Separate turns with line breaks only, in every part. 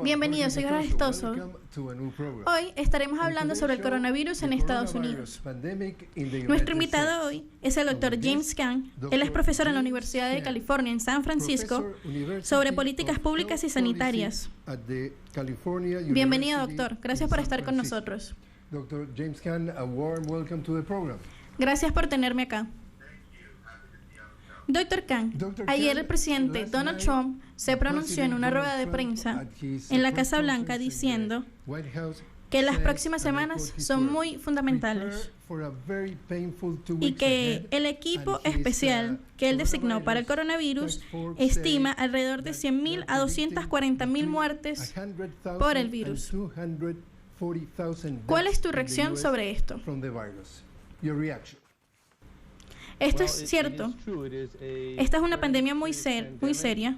Bienvenidos, soy Gara Estoso. Hoy estaremos hablando sobre el coronavirus en Estados Unidos. Nuestro invitado hoy es el Dr. James Caan. Él es profesor en la Universidad de California en San Francisco sobre políticas públicas y sanitarias. Bienvenido, doctor. Gracias por estar con nosotros.
Dr. James Caan, a warm welcome to the program.
Gracias por tenerme acá. Dr. Caan, ayer el presidente Donald Trump se pronunció en una rueda de prensa en la Casa Blanca diciendo que las próximas semanas son muy fundamentales y que el equipo especial que él designó para el coronavirus estima alrededor de 100.000 a 240.000 muertes por el virus. ¿Cuál es tu reacción sobre esto? Esto es cierto. Esta es una pandemia muy seria.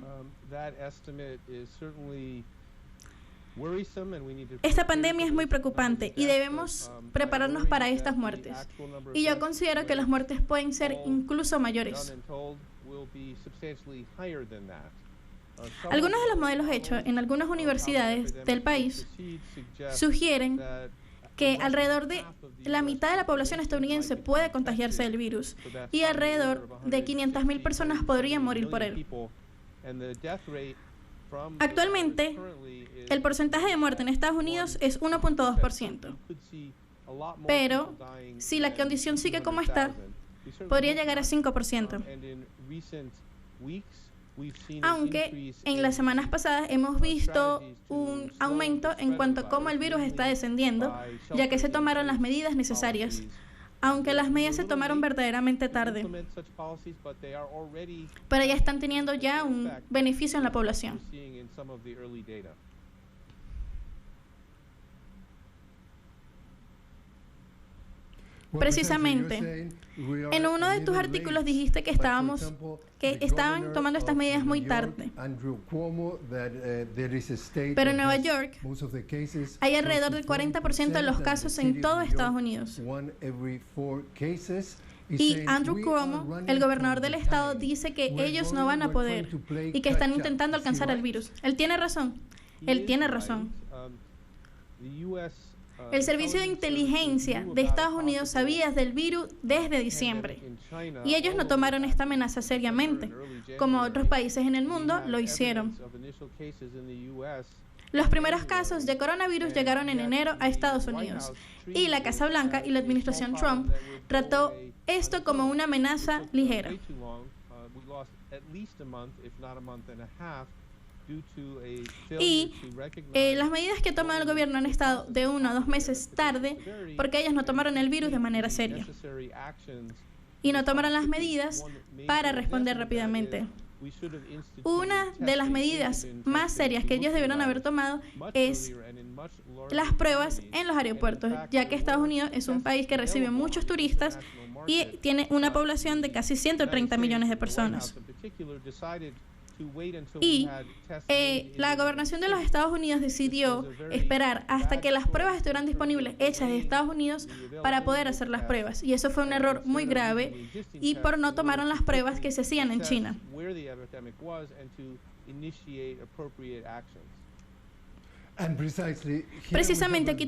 Esta pandemia es muy preocupante y debemos prepararnos para estas muertes. Y yo considero que las muertes pueden ser incluso mayores. Algunos de los modelos hechos en algunas universidades del país sugieren que alrededor de la mitad de la población estadounidense puede contagiarse del virus y alrededor de 500.000 personas podrían morir por él. Actualmente, el porcentaje de muerte en Estados Unidos es 1.2%, pero si la condición sigue como está, podría llegar a 5%. Aunque en las semanas pasadas hemos visto un aumento en cuanto a cómo el virus está descendiendo, ya que se tomaron las medidas necesarias, aunque las medidas se tomaron verdaderamente tarde, pero ya están teniendo ya un beneficio en la población. Precisamente, en uno de tus artículos dijiste que estaban tomando estas medidas muy tarde. Pero en Nueva York hay alrededor del 40% de los casos en todo Estados Unidos. Y Andrew Cuomo, el gobernador del estado, dice que ellos no van a poder y que están intentando alcanzar el virus. Él tiene razón. Él tiene razón. El Servicio de Inteligencia de Estados Unidos sabía del virus desde diciembre y ellos no tomaron esta amenaza seriamente, como otros países en el mundo lo hicieron. Los primeros casos de coronavirus llegaron en enero a Estados Unidos y la Casa Blanca y la administración Trump trató esto como una amenaza ligera. Y las medidas que toma el gobierno han estado de 1 a 2 meses tarde porque ellos no tomaron el virus de manera seria y no tomaron las medidas para responder rápidamente. Una de las medidas más serias que ellos debieron haber tomado es las pruebas en los aeropuertos, ya que Estados Unidos es un país que recibe muchos turistas y tiene una población de casi 130 millones de personas. Y la gobernación de los Estados Unidos decidió esperar hasta que las pruebas estuvieran disponibles hechas de Estados Unidos para poder hacer las pruebas. Y eso fue un error muy grave y por no tomaron las pruebas que se hacían en China. Precisamente aquí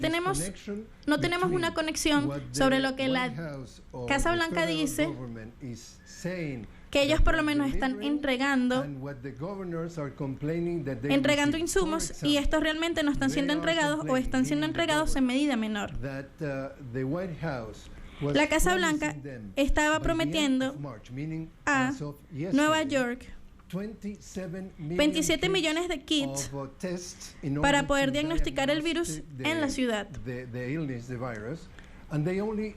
no tenemos una conexión sobre lo que la Casa Blanca dice, que ellos por lo menos están entregando insumos y estos realmente no están siendo entregados o están siendo entregados en medida menor. La Casa Blanca estaba prometiendo a Nueva York 27 millones de kits para poder diagnosticar el virus en la ciudad.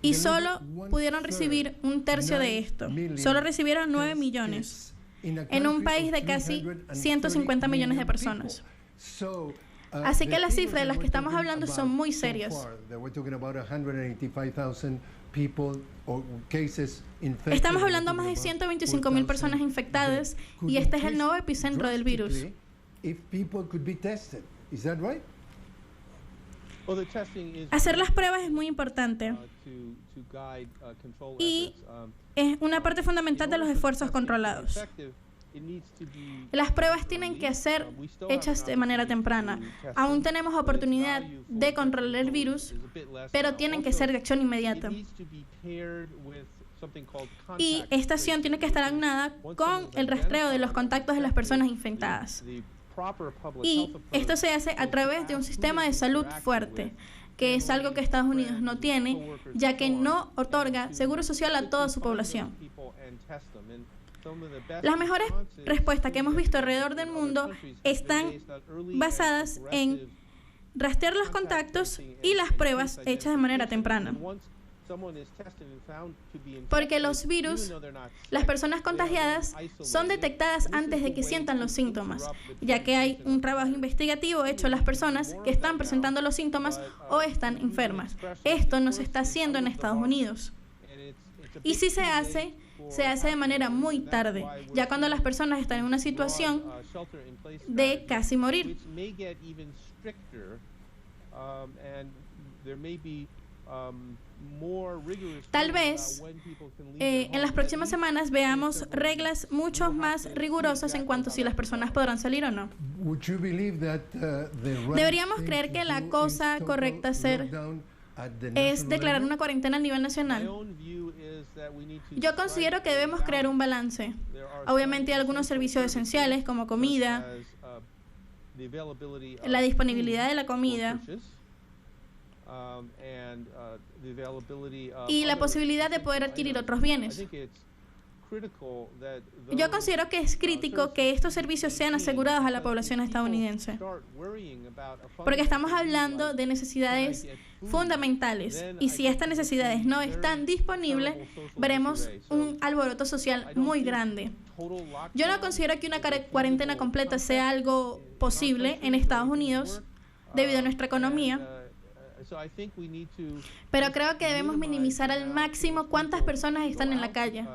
Y solo pudieron recibir un tercio de esto. Solo recibieron 9 millones en un país de casi 150 millones de personas. Así que las cifras de las que estamos hablando son muy serias. Estamos hablando de más de 125.000 personas infectadas y este es el nuevo epicentro del virus.
Is that right?
Hacer las pruebas es muy importante y es una parte fundamental de los esfuerzos controlados. Las pruebas tienen que ser hechas de manera temprana. Aún tenemos oportunidad de controlar el virus, pero tienen que ser de acción inmediata. Y esta acción tiene que estar aunada con el rastreo de los contactos de las personas infectadas. Y esto se hace a través de un sistema de salud fuerte, que es algo que Estados Unidos no tiene, ya que no otorga seguro social a toda su población. Las mejores respuestas que hemos visto alrededor del mundo están basadas en rastrear los contactos y las pruebas hechas de manera temprana. Porque los virus, las personas contagiadas, son detectadas antes de que sientan los síntomas, ya que hay un trabajo investigativo hecho a las personas que están presentando los síntomas o están enfermas. Esto no se está haciendo en Estados Unidos. Y si se hace de manera muy tarde, ya cuando las personas están en una situación de casi morir. Tal vez en las próximas semanas veamos reglas mucho más rigurosas en cuanto a si las personas podrán salir o no. Deberíamos creer que la cosa correcta a hacer es declarar una cuarentena a nivel nacional. Yo considero que debemos crear un balance. Obviamente hay algunos servicios esenciales como comida, la disponibilidad de la comida y la posibilidad de poder adquirir otros bienes. Yo considero que es crítico que estos servicios sean asegurados a la población estadounidense, porque estamos hablando de necesidades fundamentales, y si estas necesidades no están disponibles, veremos un alboroto social muy grande. Yo no considero que una cuarentena completa sea algo posible en Estados Unidos debido a nuestra economía, pero creo que debemos minimizar al máximo cuántas personas están en la calle.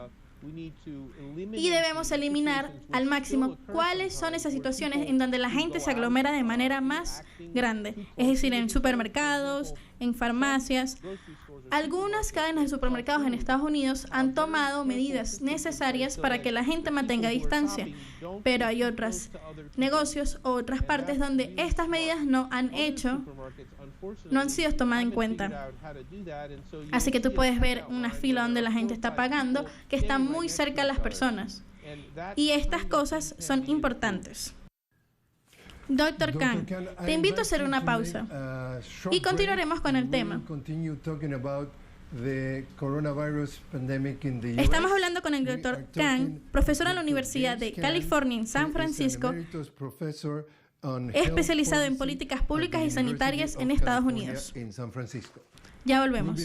Y debemos eliminar al máximo cuáles son esas situaciones en donde la gente se aglomera de manera más grande, es decir, en supermercados, en farmacias. Algunas cadenas de supermercados en Estados Unidos han tomado medidas necesarias para que la gente mantenga distancia, pero hay otros negocios o otras partes donde estas medidas no han sido tomadas en cuenta. Así que tú puedes ver una fila donde la gente está pagando, que está muy cerca a las personas. Y estas cosas son importantes. Dr. Khan, te invito a hacer una pausa y continuaremos con el tema. Estamos hablando con el Dr. Khan, profesor en la Universidad de California en San Francisco, especializado en políticas públicas y sanitarias en Estados Unidos. Ya volvemos.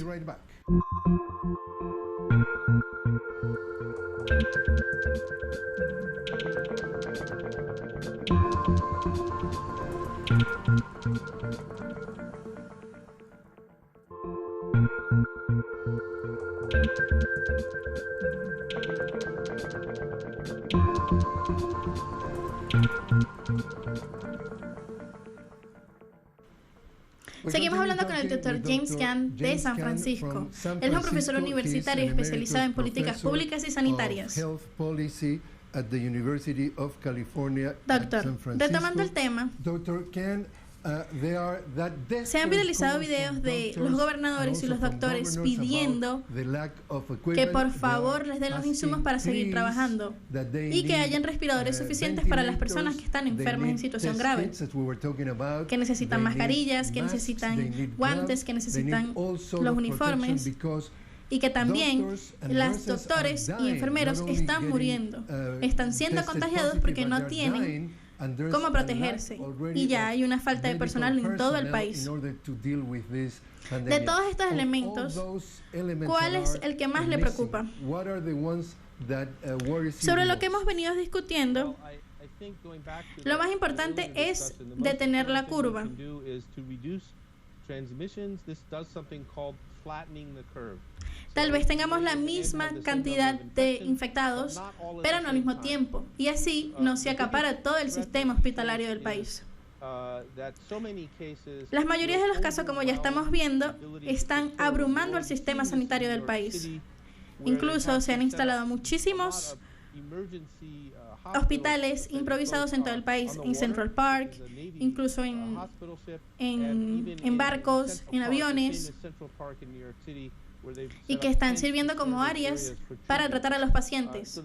Seguimos hablando con el Dr. James Khan de San Francisco. Él es un profesor universitario especializado en políticas públicas y sanitarias. Doctor, retomando el tema, se han viralizado videos de los gobernadores y los doctores pidiendo que por favor les den los insumos para seguir trabajando y que hayan respiradores suficientes para las personas que están enfermas en situación grave, que necesitan mascarillas, que necesitan guantes, que necesitan los uniformes, y que también los doctores y enfermeros están muriendo, están siendo contagiados porque no tienen cómo protegerse, y ya hay una falta de personal en todo el país. De todos estos elementos, ¿cuál es el que más le preocupa? Sobre lo que hemos venido discutiendo, lo más importante es detener la curva. Tal vez tengamos la misma cantidad de infectados, pero no al mismo tiempo, y así no se acapara todo el sistema hospitalario del país. Las mayorías de los casos, como ya estamos viendo, están abrumando el sistema sanitario del país. Incluso se han instalado muchísimos hospitales improvisados en todo el país, en Central Park, incluso en barcos, en aviones, y que están sirviendo como áreas para tratar a los pacientes.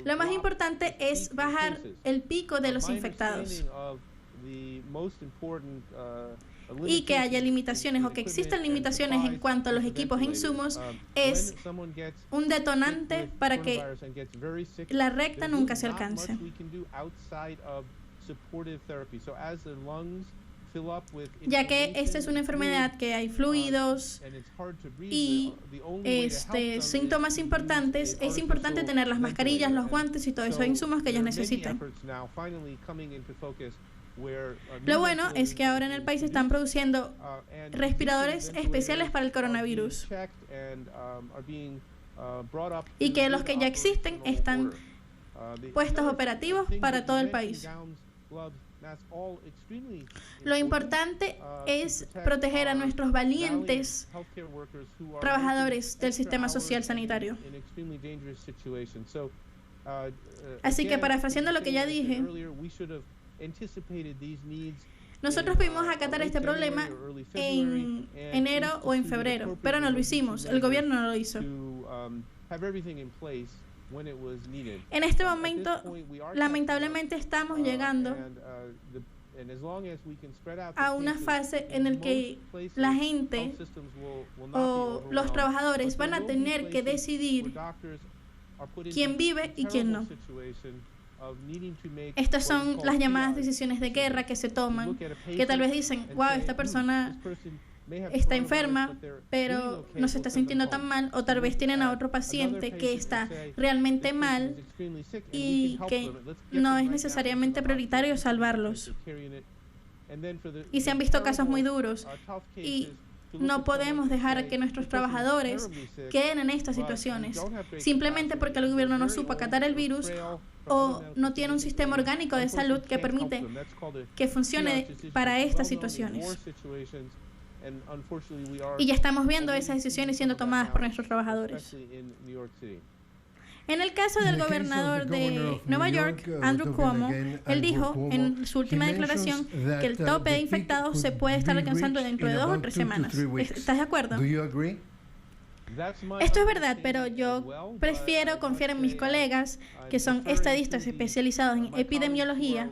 Lo más importante es bajar el pico de los infectados y que haya limitaciones o que existan limitaciones en cuanto a los equipos e insumos es un detonante para que la recta nunca se alcance. Ya que esta es una enfermedad que hay fluidos y síntomas importantes, es importante tener las mascarillas, los guantes y todos esos insumos que ellos necesitan. Lo bueno es que ahora en el país se están produciendo respiradores especiales para el coronavirus y que los que ya existen están puestos operativos para todo el país. Lo importante es proteger a nuestros valientes trabajadores del sistema social sanitario. Así que, parafraseando lo que ya dije, nosotros pudimos acatar este problema en enero o en febrero, pero no lo hicimos, el gobierno no lo hizo. En este momento, lamentablemente, estamos llegando a una fase en la que la gente o los trabajadores van a tener que decidir quién vive y quién no. Estas son las llamadas decisiones de guerra que se toman, que tal vez dicen, wow, esta persona está enferma, pero no se está sintiendo tan mal, o tal vez tienen a otro paciente que está realmente mal y que no es necesariamente prioritario salvarlos. Y se han visto casos muy duros y no podemos dejar que nuestros trabajadores queden en estas situaciones, simplemente porque el gobierno no supo acatar el virus o no tiene un sistema orgánico de salud que permite que funcione para estas situaciones. Y ya estamos viendo esas decisiones siendo tomadas por nuestros trabajadores. En el caso del gobernador de Nueva York, Andrew Cuomo, él dijo en su última declaración que el tope de infectados se puede estar alcanzando dentro de 2 o 3 semanas. ¿Estás de acuerdo? Esto es verdad, pero yo prefiero confiar en mis colegas, que son estadistas especializados en epidemiología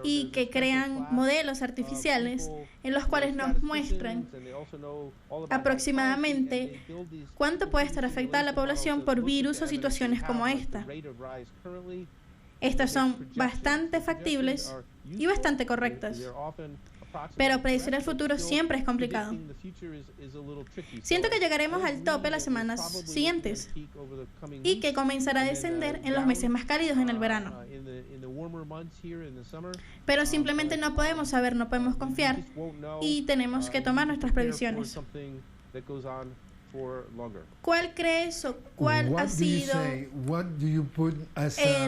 y que crean modelos artificiales en los cuales nos muestran aproximadamente cuánto puede estar afectada la población por virus o situaciones como esta. Estas son bastante factibles y bastante correctas. Pero predecir el futuro siempre es complicado. Siento que llegaremos al tope las semanas siguientes y que comenzará a descender en los meses más cálidos en el verano. Pero simplemente no podemos saber, no podemos confiar y tenemos que tomar nuestras previsiones. ¿Cuál crees o cuál ha sido el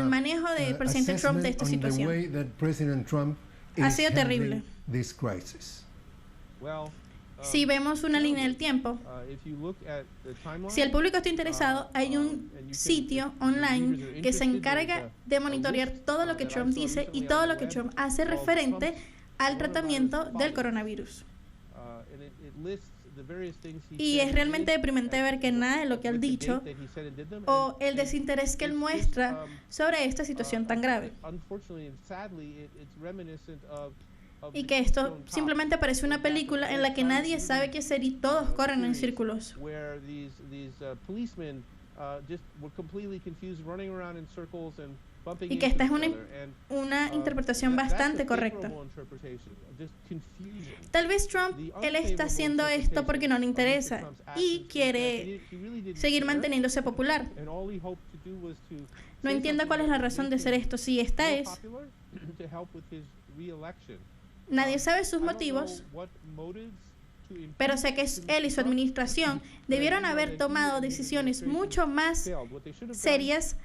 manejo del presidente Trump de esta situación? Ha sido terrible. Si vemos una línea del tiempo, si el público está interesado, hay un sitio online que se encarga de monitorear todo lo que Trump dice y todo lo que Trump hace referente al tratamiento del coronavirus. Y es realmente deprimente ver que nada de lo que él ha dicho o el desinterés que él muestra sobre esta situación tan grave. Y que esto simplemente parece una película en la que nadie sabe qué hacer y todos corren en círculos. Y que esta es una interpretación bastante correcta. Tal vez Trump, él está haciendo esto porque no le interesa y quiere seguir manteniéndose popular. No entiendo cuál es la razón de hacer esto. Si esta es, nadie sabe sus motivos, pero sé que él y su administración debieron haber tomado decisiones mucho más serias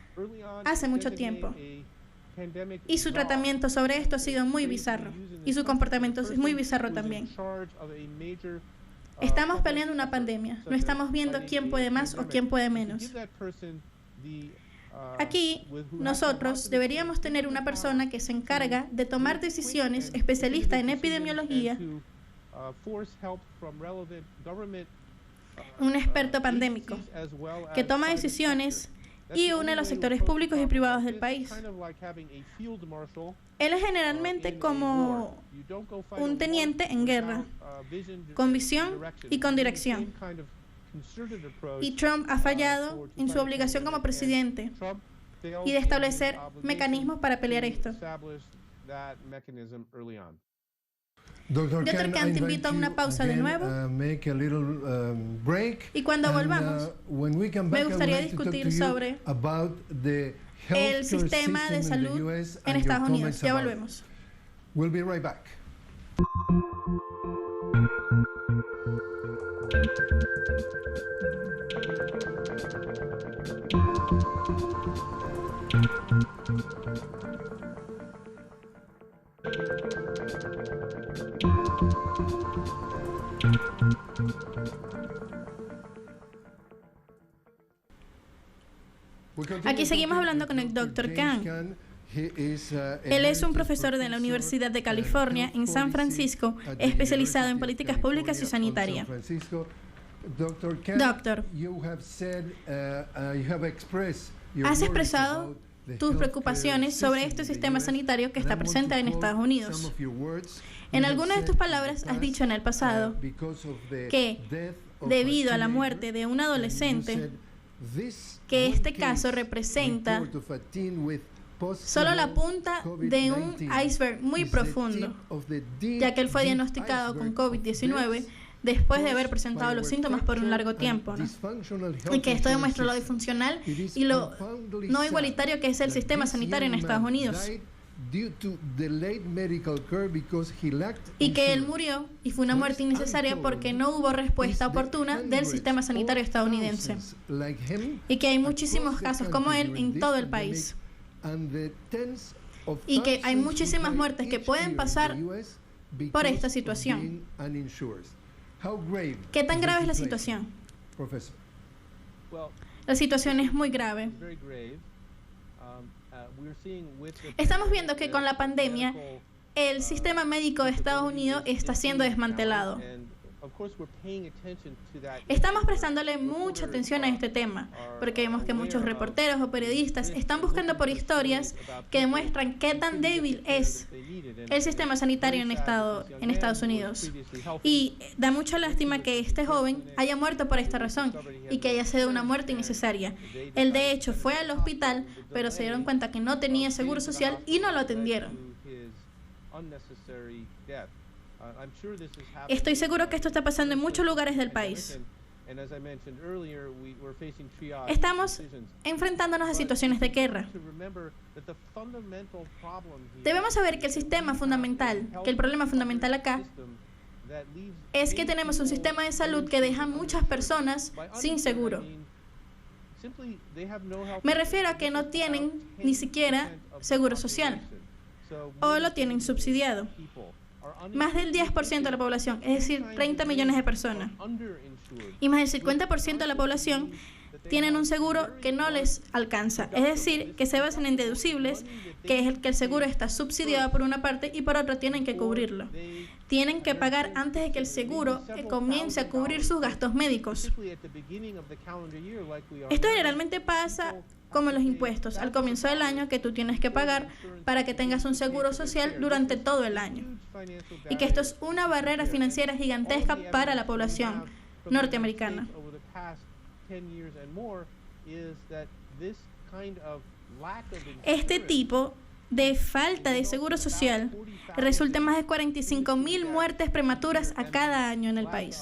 hace mucho tiempo. Y su tratamiento sobre esto ha sido muy bizarro. Y su comportamiento es muy bizarro también. Estamos peleando una pandemia. No estamos viendo quién puede más o quién puede menos. Aquí, nosotros deberíamos tener una persona que se encarga de tomar decisiones, especialista en epidemiología, un experto pandémico, que toma decisiones y une los sectores públicos y privados del país. Él es generalmente como un teniente en guerra, con visión y con dirección. Y Trump ha fallado en su obligación como presidente y de establecer mecanismos para pelear esto. Dr. Khan, te invito a una pausa de nuevo. Y cuando volvamos, me gustaría discutir sobre el sistema de salud en Estados Unidos. Ya volvemos.
We'll be right back.
Aquí seguimos hablando con el Dr. Khan. Él es un profesor de la Universidad de California en San Francisco, especializado en políticas públicas y sanitaria. Doctor, has expresado tus preocupaciones sobre este sistema sanitario que está presente en Estados Unidos. En algunas de tus palabras has dicho en el pasado que, debido a la muerte de un adolescente, que este caso representa solo la punta de un iceberg muy profundo, ya que él fue diagnosticado con COVID-19 después de haber presentado los síntomas por un largo tiempo, ¿no? Y que esto demuestra lo disfuncional y lo no igualitario que es el sistema sanitario en Estados Unidos. Y que él murió y fue una muerte innecesaria porque no hubo respuesta oportuna del sistema sanitario estadounidense. Y que hay muchísimos casos como él en todo el país. Y que hay muchísimas muertes que pueden pasar por esta situación. ¿Qué tan grave es la situación? La situación es muy grave. Estamos viendo que con la pandemia, el sistema médico de Estados Unidos está siendo desmantelado. Estamos prestándole mucha atención a este tema, porque vemos que muchos reporteros o periodistas están buscando por historias que demuestran qué tan débil es el sistema sanitario en Estados Unidos. Y da mucha lástima que este joven haya muerto por esta razón y que haya sido una muerte innecesaria. Él de hecho fue al hospital, pero se dieron cuenta que no tenía seguro social y no lo atendieron. Estoy seguro que esto está pasando en muchos lugares del país. Estamos enfrentándonos a situaciones de guerra. Debemos saber que el problema fundamental acá es que tenemos un sistema de salud que deja a muchas personas sin seguro. Me refiero a que no tienen ni siquiera seguro social o lo tienen subsidiado. Más del 10% de la población, es decir, 30 millones de personas, y más del 50% de la población tienen un seguro que no les alcanza, es decir, que se basan en deducibles, que es el que el seguro está subsidiado por una parte y por otra tienen que cubrirlo. Tienen que pagar antes de que el seguro comience a cubrir sus gastos médicos. Esto generalmente pasa como los impuestos, al comienzo del año que tú tienes que pagar para que tengas un seguro social durante todo el año. Y que esto es una barrera financiera gigantesca para la población norteamericana. Este tipo de falta de seguro social resulta en más de 45,000 muertes prematuras a cada año en el país.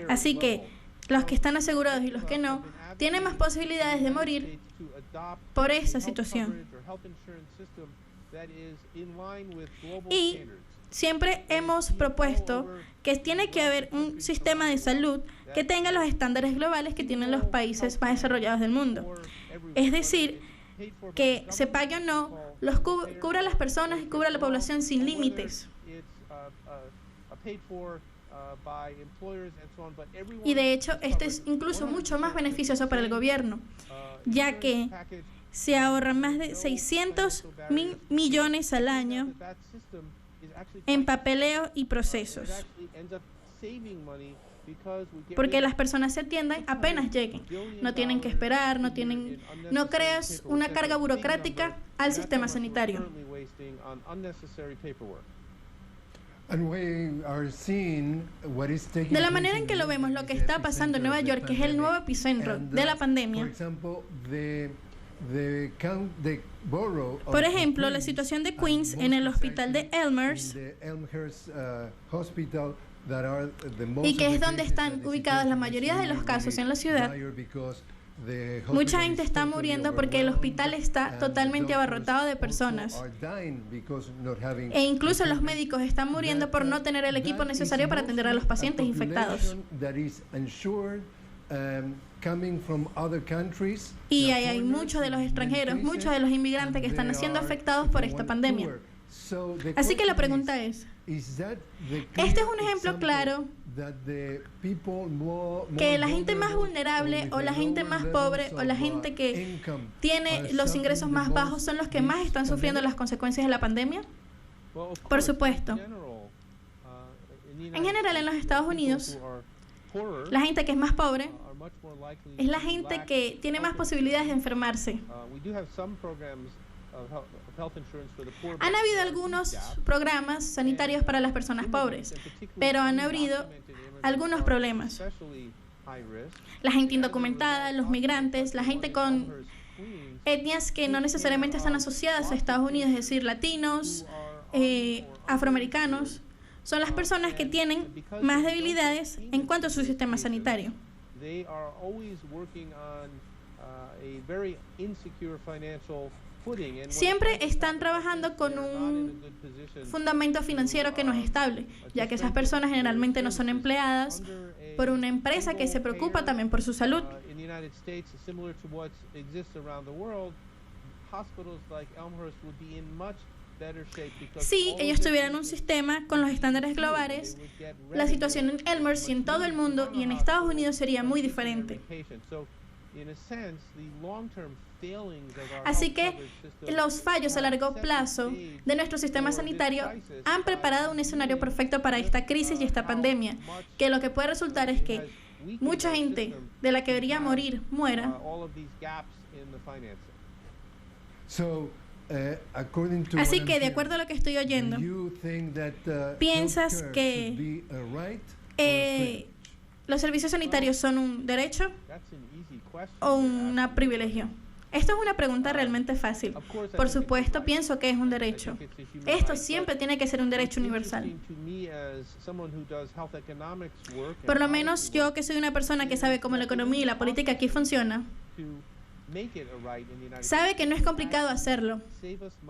Así que los que están asegurados y los que no tienen más posibilidades de morir por esa situación. Y siempre hemos propuesto que tiene que haber un sistema de salud que tenga los estándares globales que tienen los países más desarrollados del mundo. Es decir, que se pague o no, cubra a las personas y cubra a la población sin límites. Y de hecho, esto es incluso mucho más beneficioso para el gobierno, ya que se ahorran más de 600 mil millones al año en papeleo y procesos, porque las personas se atienden apenas lleguen. No tienen que esperar, no creas una carga burocrática al sistema sanitario. De la manera en que lo vemos, lo que está pasando en Nueva York, que es el nuevo epicentro de la pandemia. Por ejemplo, la situación de Queens en el hospital de Elmhurst, y que es donde están ubicados la mayoría de los casos en la ciudad. Mucha gente está muriendo porque el hospital está totalmente abarrotado de personas. E incluso los médicos están muriendo por no tener el equipo necesario para atender a los pacientes infectados. Y hay muchos de los extranjeros, muchos de los inmigrantes que están siendo afectados por esta pandemia. Así que la pregunta es, ¿este es un ejemplo claro que la gente más vulnerable o la gente más pobre o la gente que tiene los ingresos más bajos son los que más están sufriendo las consecuencias de la pandemia? Por supuesto. En general, en los Estados Unidos, la gente que es más pobre es la gente que tiene más posibilidades de enfermarse. Han habido algunos programas sanitarios para las personas pobres, pero han habido algunos problemas. La gente indocumentada, los migrantes, la gente con etnias que no necesariamente están asociadas a Estados Unidos, es decir, latinos, afroamericanos, son las personas que tienen más debilidades en cuanto a su sistema sanitario. Siempre están trabajando con un fundamento financiero que no es estable, ya que esas personas generalmente no son empleadas por una empresa que se preocupa también por su salud. Si ellos tuvieran un sistema con los estándares globales, la situación en Elmhurst y en todo el mundo y en Estados Unidos sería muy diferente. Así que los fallos a largo plazo de nuestro sistema sanitario han preparado un escenario perfecto para esta crisis y esta pandemia, que lo que puede resultar es que mucha gente de la que debería morir, muera. Así que, de acuerdo a lo que estoy oyendo, ¿piensas que los servicios sanitarios son un derecho o un privilegio? Esto es una pregunta realmente fácil. Por supuesto, pienso que es un derecho. Esto siempre tiene que ser un derecho universal. Por lo menos yo, que soy una persona que sabe cómo la economía y la política aquí funciona, sabe que no es complicado hacerlo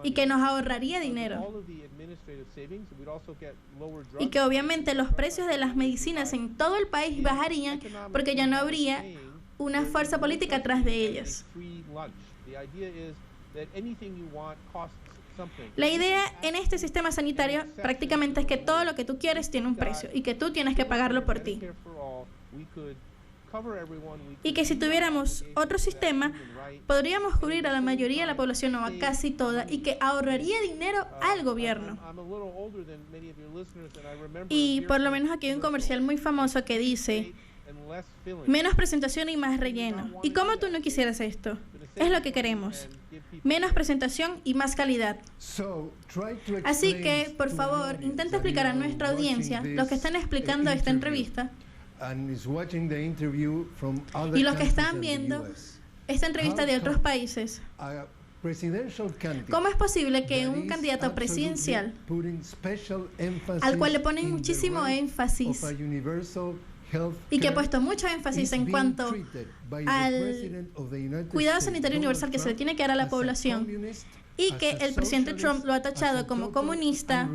y que nos ahorraría dinero y que obviamente los precios de las medicinas en todo el país bajarían porque ya no habría una fuerza política atrás de ellas. La idea en este sistema sanitario prácticamente es que todo lo que tú quieres tiene un precio y que tú tienes que pagarlo por ti. Y que si tuviéramos otro sistema, podríamos cubrir a la mayoría de la población o a casi toda y que ahorraría dinero al gobierno. Y por lo menos aquí hay un comercial muy famoso que dice: menos presentación y más relleno. ¿Y cómo tú no quisieras esto? Es lo que queremos. Menos presentación y más calidad. Así que, por favor, intenta explicar a nuestra audiencia, los que están explicando esta entrevista, y los que están viendo esta entrevista de otros países, ¿cómo es posible que un candidato presidencial, al cual le ponen muchísimo énfasis y que ha puesto mucho énfasis en cuanto al cuidado sanitario universal que se le tiene que dar a la población, y que el presidente Trump lo ha tachado como comunista,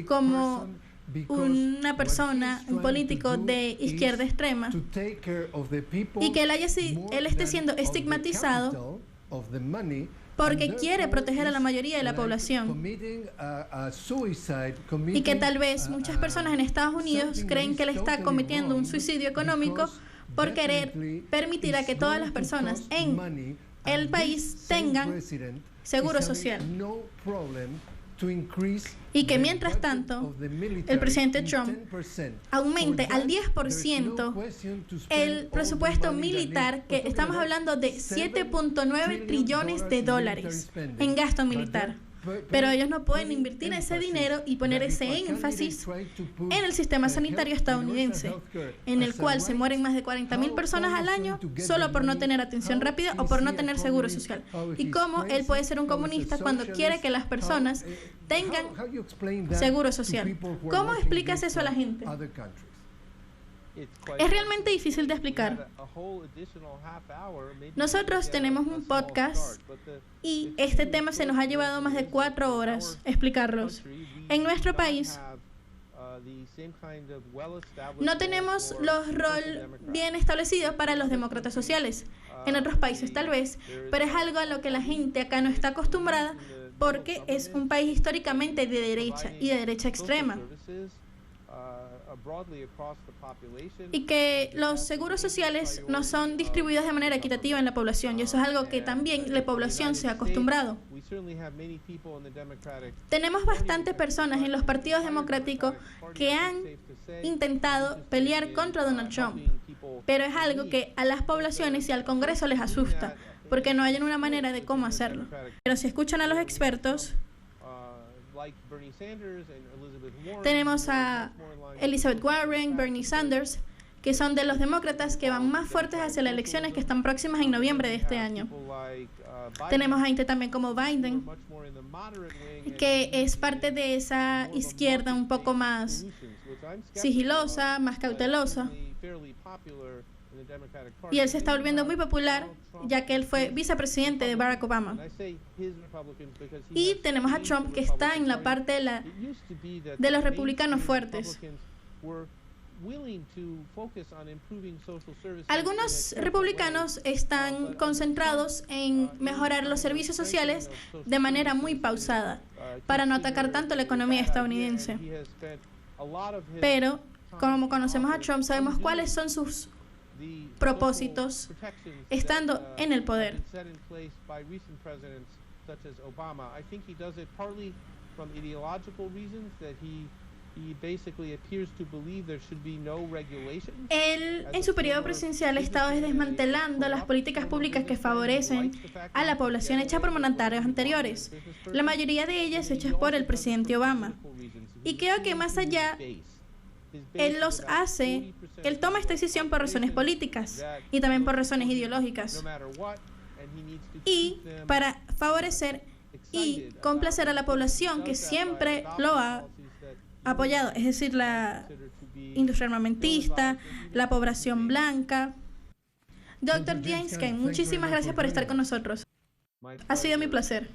como una persona, un político de izquierda extrema, y que él esté siendo estigmatizado porque quiere proteger a la mayoría de la población, y que tal vez muchas personas en Estados Unidos creen que él está cometiendo un suicidio económico por querer permitir a que todas las personas en el país tengan seguro social. Y que mientras tanto el presidente Trump aumente al 10% el presupuesto militar, que estamos hablando de 7.9 trillones de dólares en gasto militar. Pero ellos no pueden invertir ese dinero y poner ese énfasis en el sistema sanitario estadounidense, en el cual se mueren más de 40.000 personas al año solo por no tener atención rápida o por no tener seguro social. Y cómo él puede ser un comunista cuando quiere que las personas tengan seguro social. ¿Cómo explicas eso a la gente? Es realmente difícil de explicar. Nosotros tenemos un podcast y este tema se nos ha llevado más de 4 horas explicarlos. En nuestro país no tenemos los roles bien establecidos para los demócratas sociales. En otros países tal vez, pero es algo a lo que la gente acá no está acostumbrada porque es un país históricamente de derecha y de derecha extrema. Y que los seguros sociales no son distribuidos de manera equitativa en la población, y eso es algo que también la población se ha acostumbrado. Tenemos bastantes personas en los partidos democráticos que han intentado pelear contra Donald Trump, pero es algo que a las poblaciones y al Congreso les asusta, porque no hay una manera de cómo hacerlo. Pero si escuchan a los expertos, tenemos a Elizabeth Warren, Bernie Sanders, que son de los demócratas que van más fuertes hacia las elecciones que están próximas en noviembre de este año. Tenemos a gente también como Biden, que es parte de esa izquierda un poco más sigilosa, más cautelosa. Y él se está volviendo muy popular, ya que él fue vicepresidente de Barack Obama. Y tenemos a Trump, que está en la parte de los republicanos fuertes. Algunos republicanos están concentrados en mejorar los servicios sociales de manera muy pausada, para no atacar tanto la economía estadounidense. Pero, como conocemos a Trump, sabemos cuáles son sus propósitos estando en el poder. Él, en su periodo presidencial, ha estado desmantelando las políticas públicas que favorecen a la población hechas por mandatarios anteriores, la mayoría de ellas hechas por el presidente Obama. Y creo que más allá, él toma esta decisión por razones políticas y también por razones ideológicas, y para favorecer y complacer a la población que siempre lo ha apoyado, es decir, la industria armamentista, la población blanca. Dr. James Kane, muchísimas gracias por estar con nosotros. Ha sido mi placer.